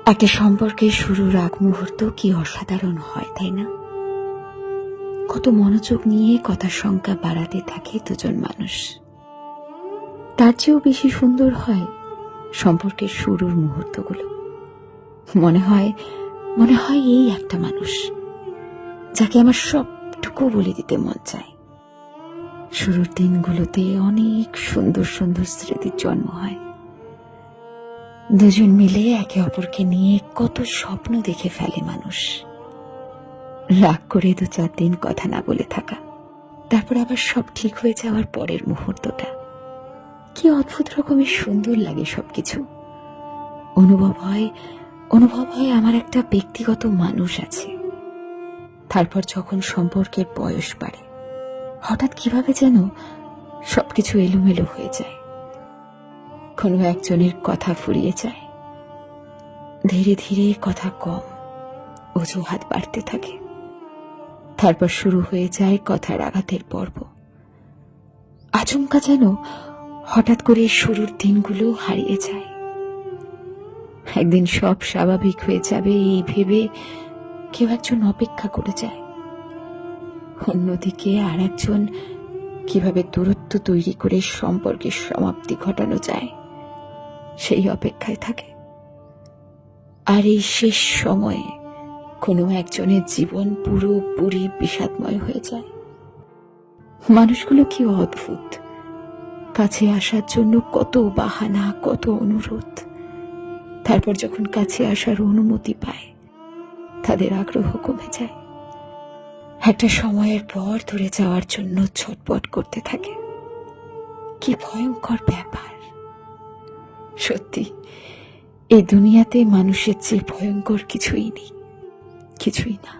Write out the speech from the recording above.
একটা সম্পর্কের শুরুর আগ মুহূর্ত কি অসাধারণ হয়, তাই না? কত মনোযোগ নিয়ে কথার সংখ্যা বাড়াতে থাকে দুজন মানুষ। তার চেয়েও বেশি সুন্দর হয় সম্পর্কের শুরুর মুহূর্তগুলো। মনে হয় এই একটা মানুষ যাকে আমার সবটুকু বলে দিতে মন চায়। শুরুর দিনগুলোতে অনেক সুন্দর সুন্দর স্মৃতির জন্ম হয়। দুজন মিলে একে অপরকে নিয়ে কত স্বপ্ন দেখে ফেলে মানুষ। রাগ করে 2-4 দিন কথা না বলে থাকা, তারপর আবার সব ঠিক হয়ে যাওয়ার পরের মুহূর্তটা কি অদ্ভুত রকমের সুন্দর লাগে। সবকিছু অনুভব হয় আমার একটা ব্যক্তিগত মানুষ আছে। তারপর যখন সম্পর্কের বয়স বাড়ে, হঠাৎ কিভাবে যেন সবকিছু এলোমেলো হয়ে যায়। কোনো একজনের কথা ফুরিয়ে যায়, ধীরে ধীরে কথা কম, অজুহাত বাড়তে থাকে। তারপর শুরু হয়ে যায় কথার আঘাতের পর্ব। আচমকা যেন হঠাৎ করে শুরুর দিনগুলো হারিয়ে যায়। একদিন সব স্বাভাবিক হয়ে যাবে এই ভেবে কেউ একজন অপেক্ষা করে যায়, অন্যদিকে আর একজন কিভাবে দূরত্ব তৈরি করে সম্পর্কের সমাপ্তি ঘটানো যায় সেই অপেক্ষায় থাকে। আর এই শেষ সময়ে কোনো একজনের জীবন পুরোপুরি বিষাদময় হয়ে যায়। মানুষগুলো কি অদ্ভুত, কাছে আসার জন্য কত বাহানা, কত অনুরোধ। তারপর যখন কাছে আসার অনুমতি পায়, তাদের আগ্রহ কমে যায়। একটা সময়ের পর দূরে যাওয়ার জন্য ছটপট করতে থাকে। কি ভয়ঙ্কর ব্যাপার! সত্যি, এই দুনিয়াতে মানুষের চেয়ে ভয়ঙ্কর কিছুই নেই, কিছুই না।